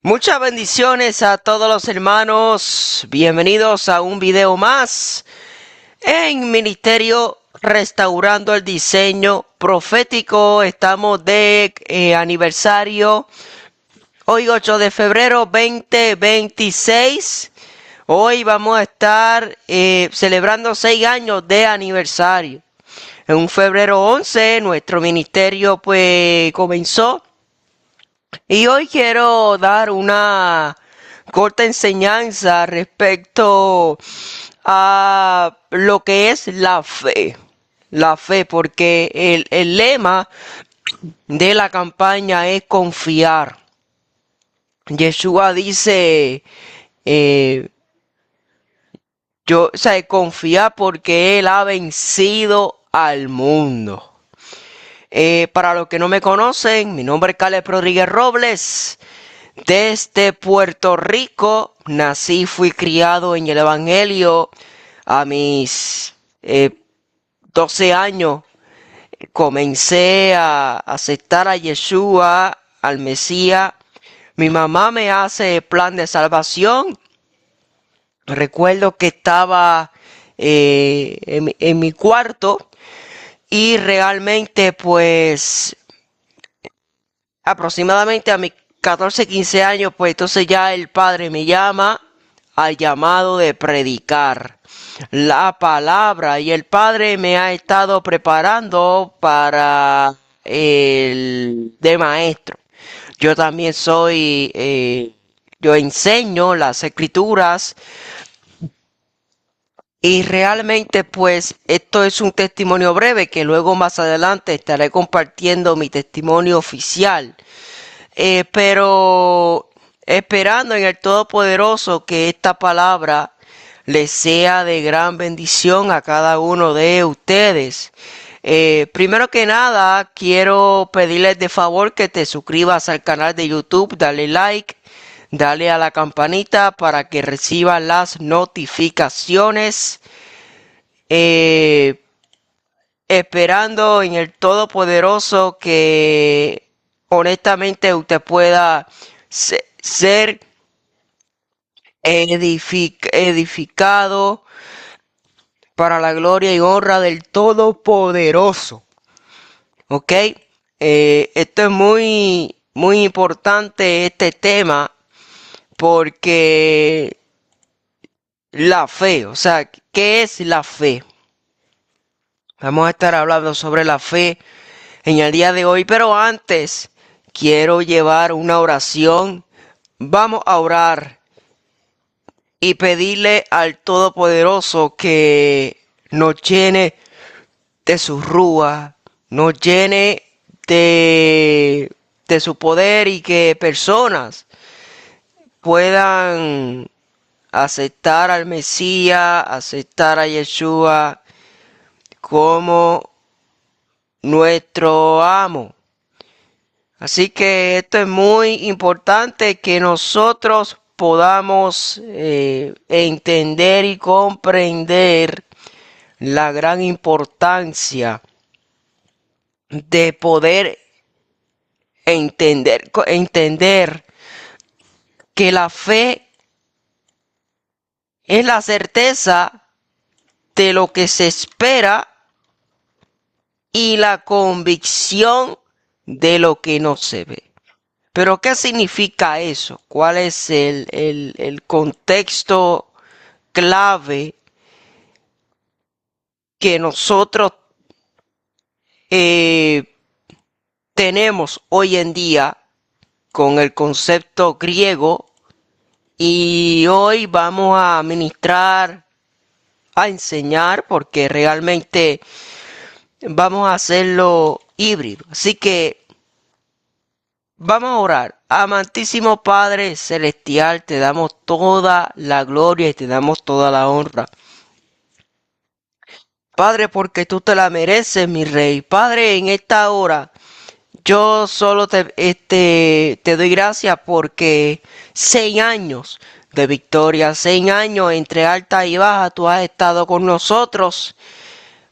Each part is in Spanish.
Muchas bendiciones a todos los hermanos. Bienvenidos a un video más en Ministerio Restaurando el Diseño Profético. Estamos de aniversario. Hoy 8 de febrero 2026. Hoy vamos a estar celebrando 6 años de aniversario. En un febrero 11 nuestro ministerio pues comenzó. Y hoy quiero dar una corta enseñanza respecto a lo que es la fe. La fe, porque el lema de la campaña es confiar. Yeshua dice, confía porque Él ha vencido al mundo. Para los que no me conocen, mi nombre es Caleb Rodríguez Robles. Desde Puerto Rico, nací, fui criado en el Evangelio. A mis 12 años comencé a aceptar a Yeshua, al Mesías. Mi mamá me hace plan de salvación. Recuerdo que estaba en mi cuarto y realmente pues aproximadamente a mis 14, 15 años, pues entonces ya el Padre me llama al llamado de predicar la palabra y el Padre me ha estado preparando para el de maestro. Yo también yo enseño las escrituras y realmente pues esto es un testimonio breve que luego más adelante estaré compartiendo mi testimonio oficial. Pero esperando en el Todopoderoso que esta palabra les sea de gran bendición a cada uno de ustedes. Primero que nada, quiero pedirles de favor que te suscribas al canal de YouTube, dale like, dale a la campanita para que recibas las notificaciones. Esperando en el Todopoderoso que honestamente usted pueda ser edificado para la gloria y honra del Todopoderoso. ¿Ok? Esto es muy importante, este tema, porque la fe, o sea, ¿qué es la fe? Vamos a estar hablando sobre la fe en el día de hoy, pero antes quiero llevar una oración. Vamos a orar y pedirle al Todopoderoso que nos llene de su rúa, nos llene de su poder y que personas puedan aceptar al Mesías, aceptar a Yeshua como nuestro amo. Así que esto es muy importante que nosotros podamos entender y comprender la gran importancia de poder entender que la fe es la certeza de lo que se espera y la convicción de lo que no se ve. Pero ¿qué significa eso? ¿Cuál es el contexto clave que nosotros tenemos hoy en día con el concepto griego? Y hoy vamos a ministrar, a enseñar, porque realmente vamos a hacerlo híbrido. Así que vamos a orar. Amantísimo Padre Celestial, te damos toda la gloria y te damos toda la honra. Padre, porque tú te la mereces, mi Rey. Padre, en esta hora yo solo te doy gracias porque 6 años de victoria, 6 años entre alta y baja, tú has estado con nosotros,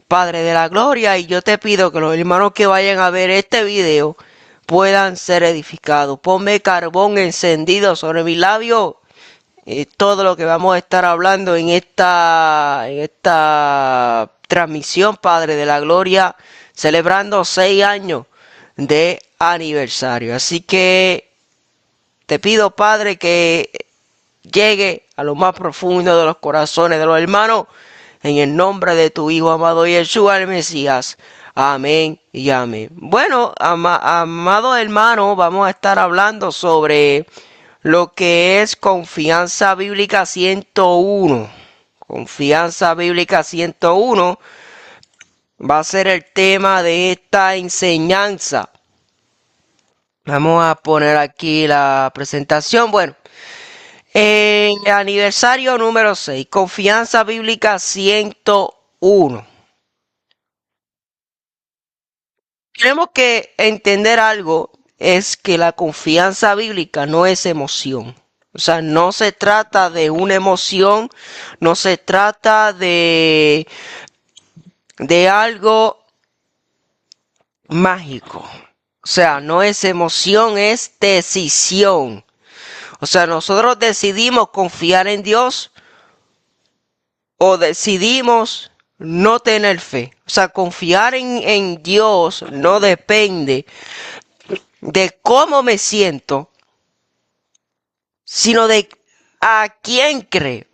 Padre de la gloria, y yo te pido que los hermanos que vayan a ver este video puedan ser edificados. Ponme carbón encendido sobre mi labio. Todo lo que vamos a estar hablando en esta transmisión, Padre de la Gloria, celebrando 6 años de aniversario. Así que te pido, Padre, que llegue a lo más profundo de los corazones de los hermanos, en el nombre de tu Hijo amado Yeshua el Mesías. Amén y amén. Bueno, amados hermanos, vamos a estar hablando sobre lo que es Confianza Bíblica 101. Confianza Bíblica 101 va a ser el tema de esta enseñanza. Vamos a poner aquí la presentación. Bueno, aniversario número 6, Confianza Bíblica 101. Tenemos que entender algo, es que la confianza bíblica no es emoción. O sea, no se trata de una emoción, no se trata de algo mágico. O sea, no es emoción, es decisión. O sea, nosotros decidimos confiar en Dios o decidimos no tener fe. O sea, confiar en Dios no depende de cómo me siento, sino de a quién creo.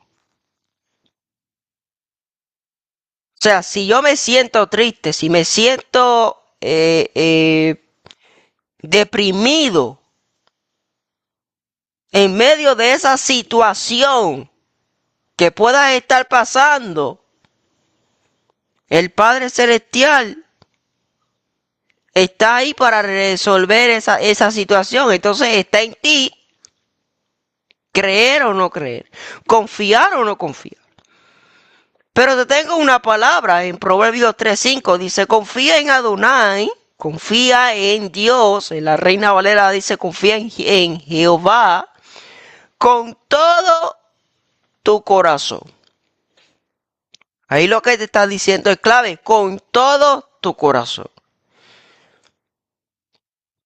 O sea, si yo me siento triste, si me siento deprimido en medio de esa situación que pueda estar pasando, el Padre Celestial está ahí para resolver esa situación. Entonces está en ti creer o no creer, confiar o no confiar. Pero te tengo una palabra en Proverbios 3:5. Dice, confía en Adonai, confía en Dios. En la Reina Valera dice, confía en Jehová con todo tu corazón. Ahí lo que te está diciendo es clave, con todo tu corazón.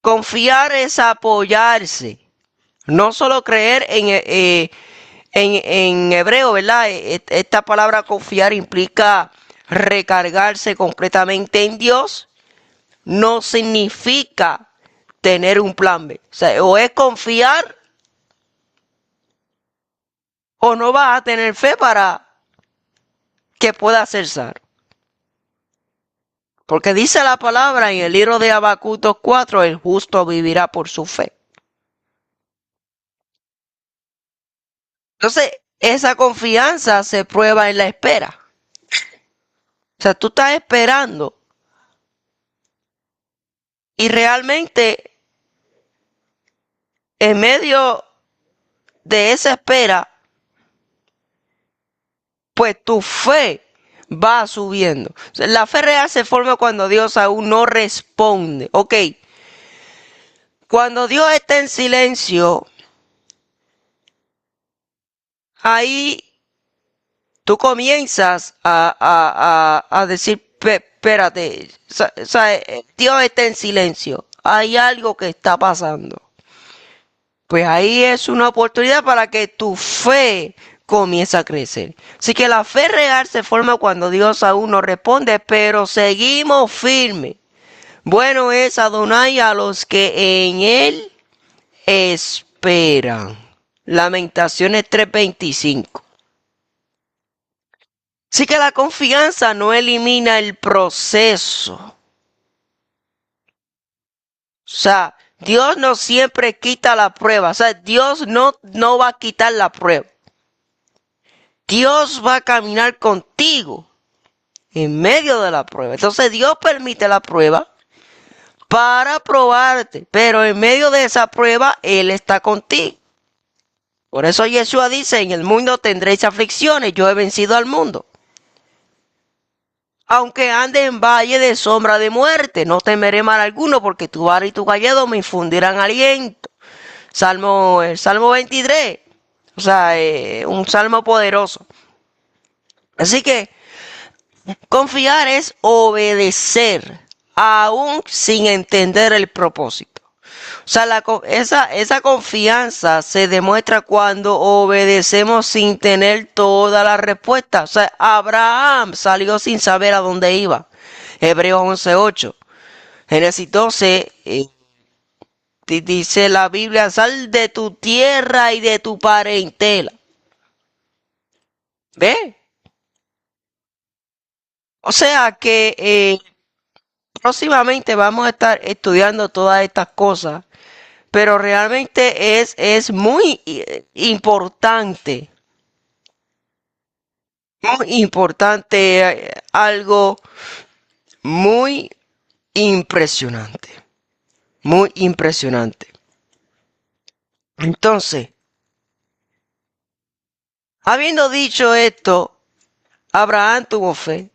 Confiar es apoyarse, no solo creer en hebreo, ¿verdad? Esta palabra confiar implica recargarse completamente en Dios. No significa tener un plan B. O sea, o es confiar o no vas a tener fe para que pueda ser sano. Porque dice la palabra en el libro de Habacuc 2:4, el justo vivirá por su fe. Entonces, esa confianza se prueba en la espera. O sea, tú estás esperando y realmente en medio de esa espera, pues tu fe va subiendo. O sea, la fe real se forma cuando Dios aún no responde. Ok, cuando Dios está en silencio, ahí tú comienzas a decir, espérate, Dios está en silencio, hay algo que está pasando. Pues ahí es una oportunidad para que tu fe comience a crecer. Así que la fe real se forma cuando Dios aún no responde, pero seguimos firmes. Bueno es Adonai a los que en Él esperan. Lamentaciones 3:25. Así que la confianza no elimina el proceso. O sea, Dios no siempre quita la prueba. O sea, Dios no va a quitar la prueba. Dios va a caminar contigo en medio de la prueba. Entonces Dios permite la prueba para probarte. Pero en medio de esa prueba, Él está contigo. Por eso Yeshua dice, en el mundo tendréis aflicciones, yo he vencido al mundo. Aunque ande en valle de sombra de muerte, no temeré mal alguno, porque tu vara y tu cayado me infundirán aliento. El Salmo 23. O sea, un salmo poderoso. Así que confiar es obedecer, aún sin entender el propósito. O sea, esa confianza se demuestra cuando obedecemos sin tener toda la respuesta. O sea, Abraham salió sin saber a dónde iba. Hebreos 11:8. Génesis 12, dice la Biblia, sal de tu tierra y de tu parentela. ¿Ve? O sea que próximamente vamos a estar estudiando todas estas cosas, pero realmente es muy importante, algo muy impresionante, muy impresionante. Entonces, habiendo dicho esto, Abraham tuvo fe.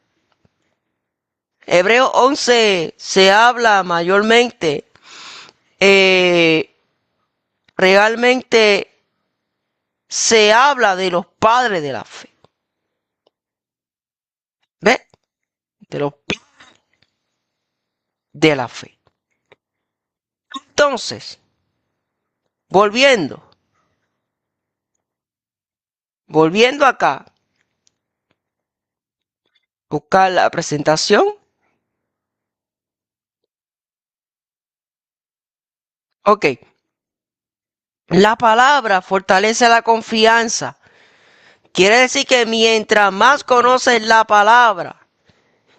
Hebreos 11 se habla mayormente, realmente se habla de los padres de la fe. ¿Ve? De los padres de la fe. Entonces, volviendo acá, buscar la presentación. Ok. La palabra fortalece la confianza. Quiere decir que mientras más conoces la palabra,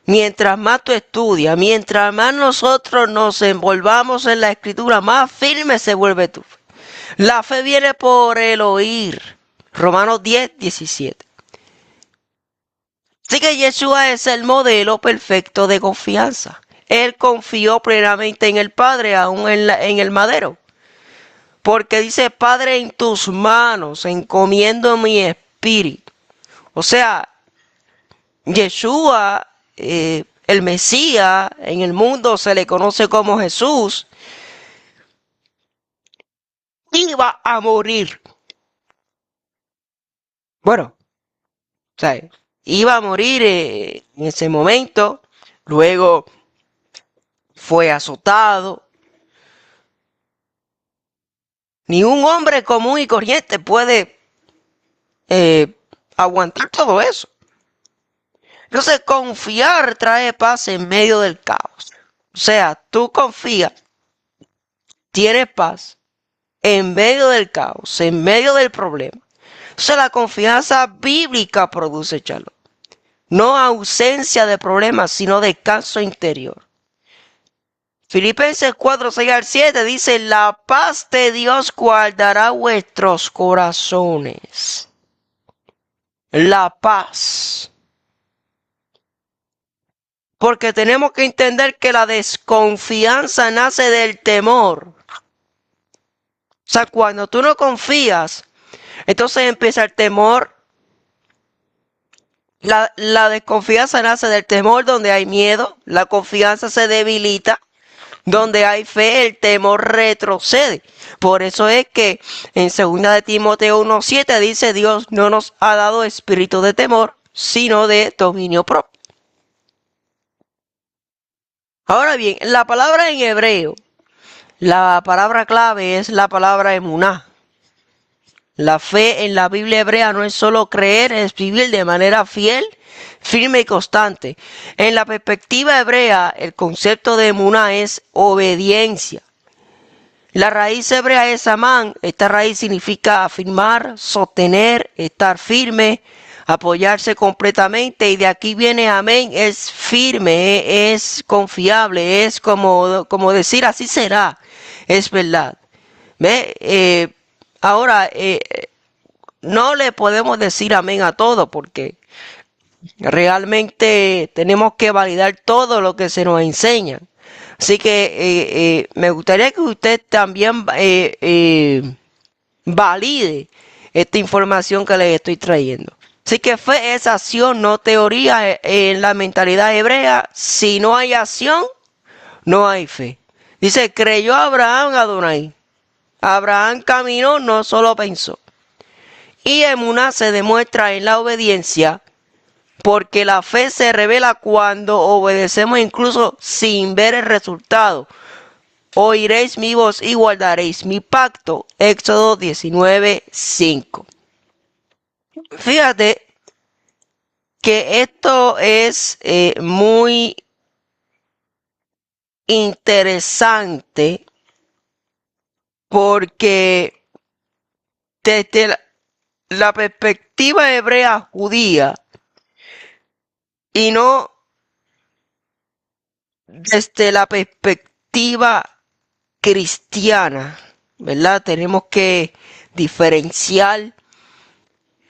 mientras más tú estudias, mientras más nosotros nos envolvamos en la escritura, más firme se vuelve tu fe. La fe viene por el oír. Romanos 10:17. Así que Yeshua es el modelo perfecto de confianza. Él confió plenamente en el Padre, aún en el madero. Porque dice, Padre, en tus manos encomiendo mi espíritu. O sea, Yeshua, el Mesías, en el mundo se le conoce como Jesús, iba a morir. Bueno, o sea, iba a morir en ese momento. Luego fue azotado. Ni un hombre común y corriente puede aguantar todo eso. Entonces, confiar trae paz en medio del caos. O sea, tú confías, tienes paz en medio del caos, en medio del problema. Entonces, la confianza bíblica produce, Charlo, no ausencia de problemas, sino descanso interior. Filipenses 4:6-7 dice, la paz de Dios guardará vuestros corazones. La paz. Porque tenemos que entender que la desconfianza nace del temor. O sea, cuando tú no confías, entonces empieza el temor. La desconfianza nace del temor donde hay miedo. La confianza se debilita. Donde hay fe, el temor retrocede. Por eso es que en 2 de Timoteo 1:7 dice, Dios no nos ha dado espíritu de temor, sino de dominio propio. Ahora bien, la palabra en hebreo, la palabra clave es la palabra emuná. La fe en la Biblia hebrea no es solo creer, es vivir de manera fiel, firme y constante. En la perspectiva hebrea, el concepto de emuná es obediencia. La raíz hebrea es amán. Esta raíz significa afirmar, sostener, estar firme, apoyarse completamente, y de aquí viene amén, es firme, es confiable, es como decir así será, es verdad. ¿Ve? Ahora, no le podemos decir amén a todo porque realmente tenemos que validar todo lo que se nos enseña. Así que me gustaría que usted también valide esta información que les estoy trayendo. Así que fe es acción, no teoría en la mentalidad hebrea. Si no hay acción, no hay fe. Dice, creyó Abraham a Adonai. Abraham caminó, no solo pensó. Y emuná se demuestra en la obediencia, porque la fe se revela cuando obedecemos incluso sin ver el resultado. oiréis mi voz y guardaréis mi pacto. Éxodo 19:5. Fíjate que esto es muy interesante porque desde la perspectiva hebrea judía y no desde la perspectiva cristiana, ¿verdad? Tenemos que diferenciar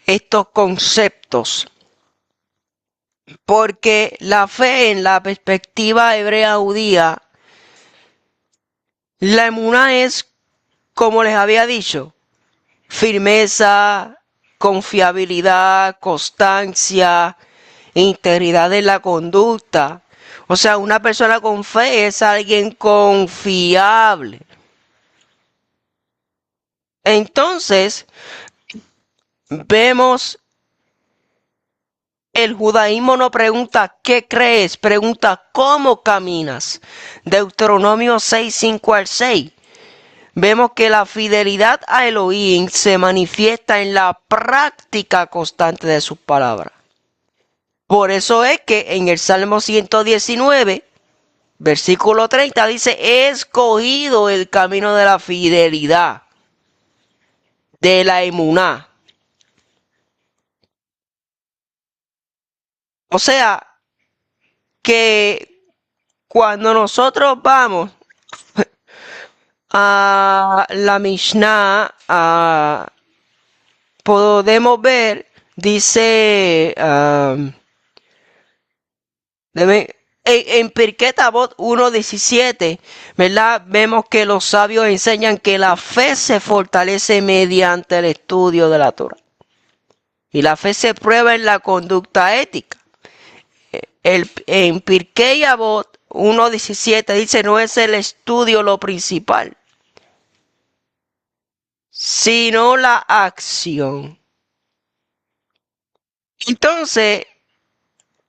estos conceptos porque la fe en la perspectiva hebrea judía, la emuná es, como les había dicho, firmeza, confiabilidad, constancia, integridad de la conducta. O sea, una persona con fe es alguien confiable. Entonces, vemos, el judaísmo no pregunta qué crees, pregunta cómo caminas. Deuteronomio 6:5-6. Vemos que la fidelidad a Elohim se manifiesta en la práctica constante de sus palabras. Por eso es que en el Salmo 119, versículo 30, dice: he escogido el camino de la fidelidad, de la emuná. O sea, que cuando nosotros vamos a la Mishnah, podemos ver, dice, en Pirkei Avot 1:17, ¿verdad? Vemos que los sabios enseñan que la fe se fortalece mediante el estudio de la Torah. Y la fe se prueba en la conducta ética. En Pirkei Avot 1:17 dice: no es el estudio lo principal, sino la acción. Entonces,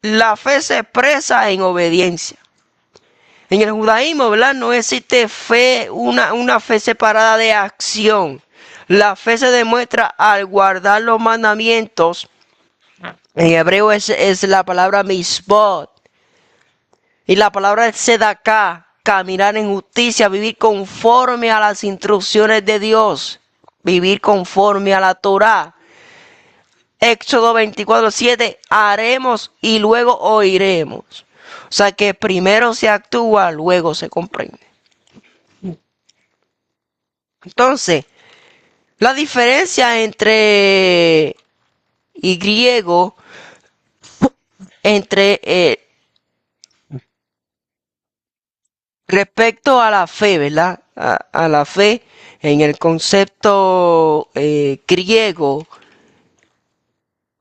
la fe se expresa en obediencia. En el judaísmo, ¿verdad? No existe fe, una fe separada de acción. La fe se demuestra al guardar los mandamientos. En hebreo es la palabra misbot. Y la palabra es sedaká, caminar en justicia, vivir conforme a las instrucciones de Dios. Vivir conforme a la Torá. Éxodo 24:7, haremos y luego oiremos. O sea que primero se actúa, luego se comprende. Entonces, la diferencia entre y griego, entre respecto a la fe, ¿verdad? A la fe en el concepto griego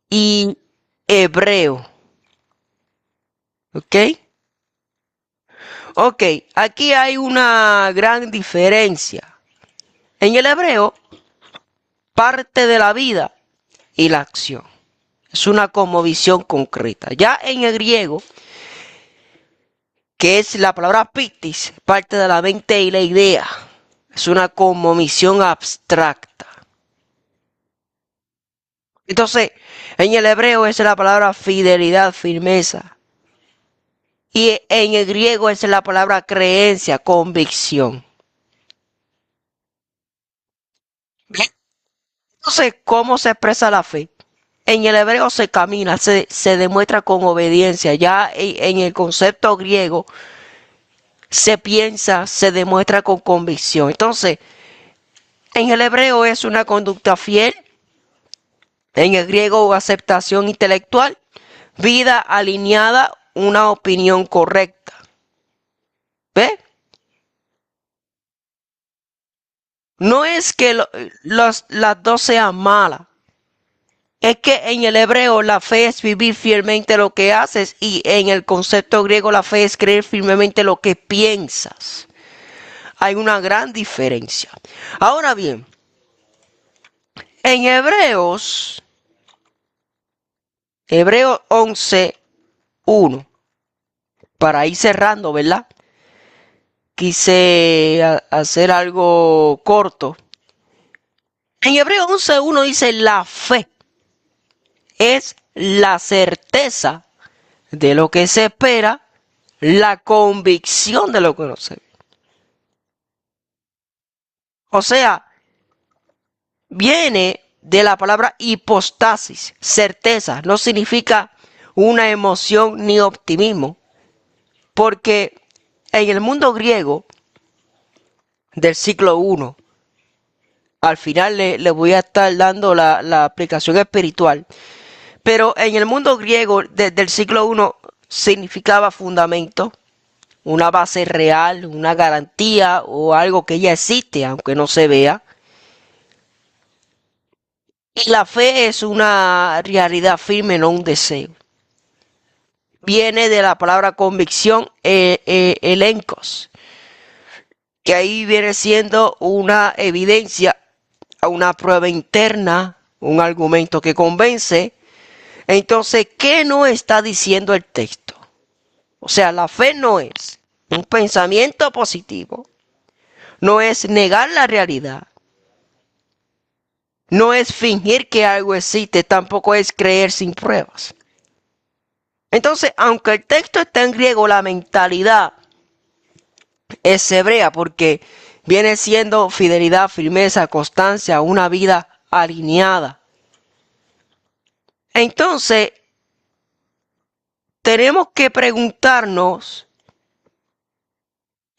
y hebreo. ¿Ok? Ok, aquí hay una gran diferencia. En el hebreo, parte de la vida y la acción. Es una conmovisión concreta. Ya en el griego, que es la palabra pictis, parte de la mente y la idea. Es una conmovisión abstracta. Entonces, en el hebreo es la palabra fidelidad, firmeza. Y en el griego es la palabra creencia, convicción. Entonces, ¿cómo se expresa la fe? En el hebreo se camina, se demuestra con obediencia. Ya en el concepto griego se piensa, se demuestra con convicción. Entonces, en el hebreo es una conducta fiel. En el griego, aceptación intelectual. Vida alineada, una opinión correcta. ¿Ve? No es que las dos sean malas. Es que en el hebreo la fe es vivir fielmente lo que haces y en el concepto griego la fe es creer firmemente lo que piensas. Hay una gran diferencia. Ahora bien, en Hebreos 11:1, para ir cerrando, ¿verdad? quise hacer algo corto. En Hebreos 11:1 dice: la fe es la certeza de lo que se espera, la convicción de lo que no se ve. O sea, viene de la palabra hipostasis, certeza. No significa una emoción ni optimismo, porque en el mundo griego del siglo I, al final le voy a estar dando la aplicación espiritual, pero en el mundo griego del siglo I significaba fundamento, una base real, una garantía o algo que ya existe aunque no se vea. Y la fe es una realidad firme, no un deseo. Viene de la palabra convicción, elencos, que ahí viene siendo una evidencia, una prueba interna, un argumento que convence. Entonces, ¿qué no está diciendo el texto? O sea, la fe no es un pensamiento positivo, no es negar la realidad, no es fingir que algo existe, tampoco es creer sin pruebas. Entonces, aunque el texto está en griego, la mentalidad es hebrea porque viene siendo fidelidad, firmeza, constancia, una vida alineada. Entonces, tenemos que preguntarnos,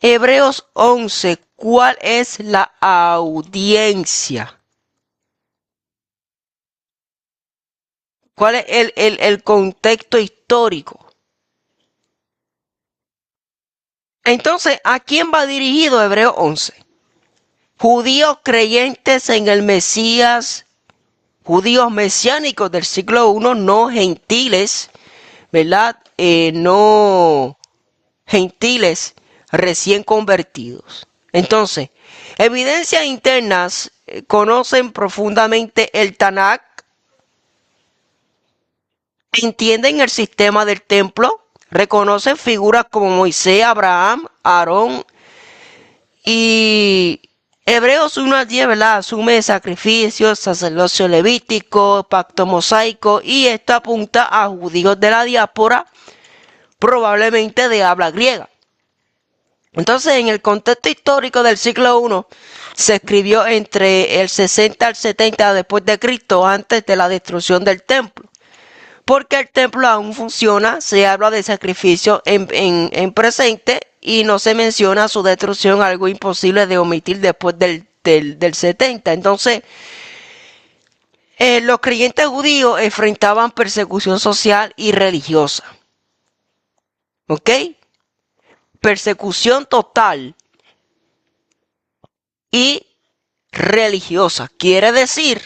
Hebreos 11, ¿cuál es la audiencia? ¿Cuál es el contexto histórico? Entonces, ¿a quién va dirigido Hebreos 11? Judíos creyentes en el Mesías, judíos mesiánicos del siglo I, no gentiles, ¿verdad? No gentiles recién convertidos. Entonces, evidencias internas conocen profundamente el Tanakh, entienden el sistema del templo, reconocen figuras como Moisés, Abraham, Aarón y Hebreos 1:10, ¿verdad? Asume sacrificios, sacerdocio levítico, pacto mosaico, y esto apunta a judíos de la diáspora, probablemente de habla griega. Entonces, en el contexto histórico del siglo I, se escribió entre el 60 al 70 después de Cristo, antes de la destrucción del templo. Porque el templo aún funciona, se habla de sacrificio en presente y no se menciona su destrucción, algo imposible de omitir después del 70. Entonces, los creyentes judíos enfrentaban persecución social y religiosa. ¿Ok? Persecución total y religiosa. Quiere decir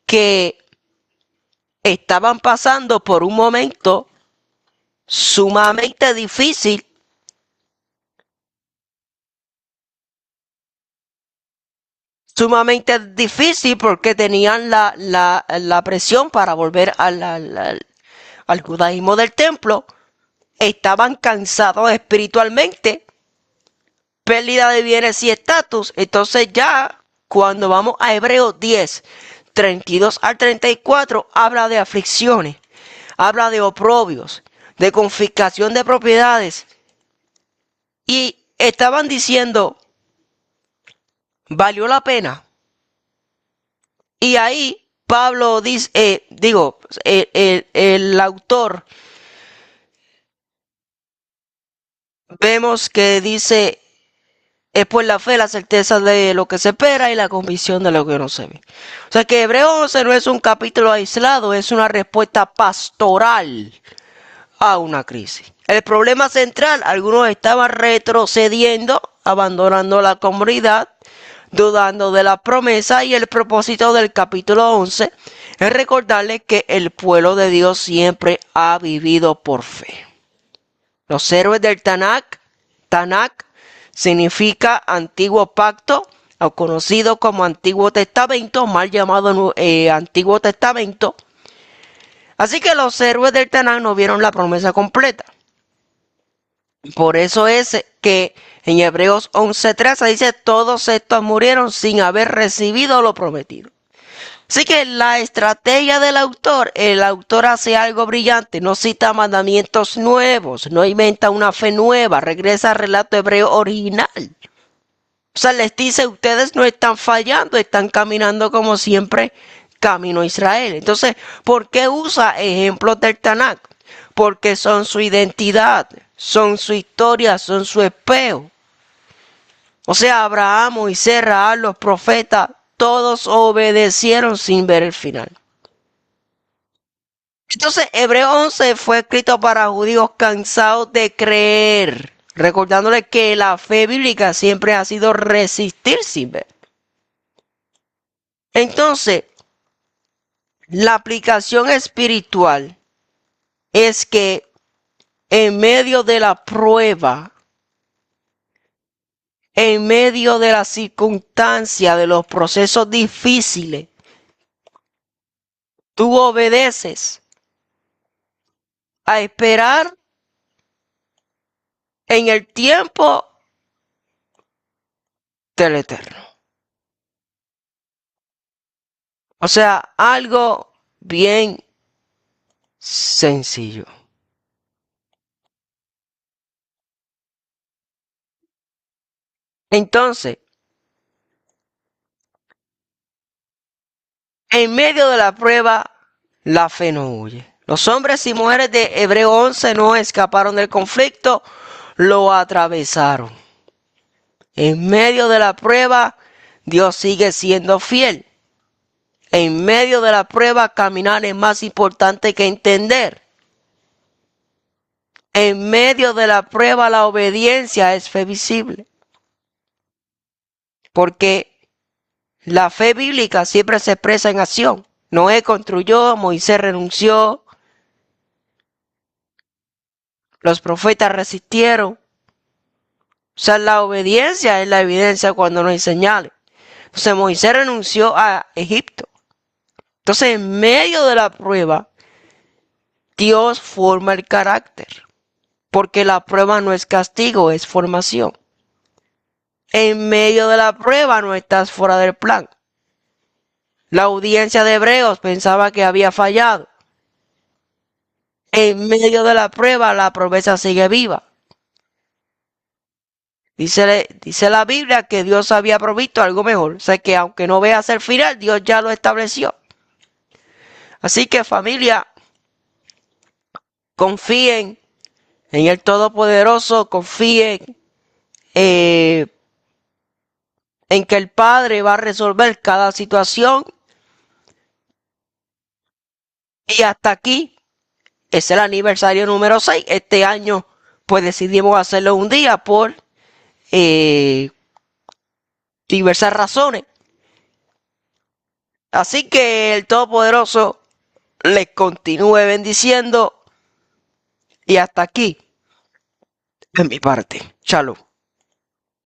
que estaban pasando por un momento sumamente difícil, porque tenían la presión para volver al judaísmo del templo, estaban cansados espiritualmente, pérdida de bienes y estatus. Entonces ya cuando vamos a Hebreos 10, 32 al 34, habla de aflicciones, habla de oprobios, de confiscación de propiedades. Y estaban diciendo, ¿valió la pena? Y ahí Pablo dice, el autor, vemos que dice, es por la fe, la certeza de lo que se espera y la convicción de lo que no se ve. O sea que Hebreos 11 no es un capítulo aislado, es una respuesta pastoral a una crisis. El problema central, algunos estaban retrocediendo, abandonando la comunidad, dudando de la promesa, y el propósito del capítulo 11 es recordarles que el pueblo de Dios siempre ha vivido por fe. Los héroes del Tanakh significa Antiguo Pacto, o conocido como Antiguo Testamento, mal llamado Antiguo Testamento. Así que los héroes del Tanakh no vieron la promesa completa. Por eso es que en Hebreos 11:13 dice, todos estos murieron sin haber recibido lo prometido. Así que la estrategia del autor, el autor hace algo brillante, no cita mandamientos nuevos, no inventa una fe nueva, regresa al relato hebreo original. O sea, les dice, ustedes no están fallando, están caminando como siempre caminó Israel. Entonces, ¿por qué usa ejemplos del Tanakh? Porque son su identidad, son su historia, son su espejo. O sea, Abraham, Moisés, Rahab, los profetas, todos obedecieron sin ver el final. Entonces, Hebreo 11 fue escrito para judíos cansados de creer, recordándoles que la fe bíblica siempre ha sido resistir sin ver. Entonces, la aplicación espiritual es que en medio de la prueba, en medio de la circunstancia, de los procesos difíciles, tú obedeces a esperar en el tiempo del Eterno. O sea, algo bien sencillo. Entonces, en medio de la prueba, la fe no huye. Los hombres y mujeres de Hebreo 11 no escaparon del conflicto, lo atravesaron. En medio de la prueba, Dios sigue siendo fiel. En medio de la prueba, caminar es más importante que entender. En medio de la prueba, la obediencia es fe visible. Porque la fe bíblica siempre se expresa en acción. Noé construyó, Moisés renunció, los profetas resistieron. O sea, la obediencia es la evidencia cuando no hay señales. Entonces Moisés renunció a Egipto. Entonces, en medio de la prueba, Dios forma el carácter. Porque la prueba no es castigo, es formación. En medio de la prueba no estás fuera del plan. La audiencia de Hebreos pensaba que había fallado. En medio de la prueba, la promesa sigue viva. Dice la Biblia que Dios había provisto algo mejor. O sea que aunque no veas el final, Dios ya lo estableció. Así que familia, confíen en el Todopoderoso, confíen en que el Padre va a resolver cada situación. Y hasta aquí es el aniversario número 6. Este año pues decidimos hacerlo un día por diversas razones. Así que el Todopoderoso les continúe bendiciendo. Y hasta aquí, en mi parte. Shalom.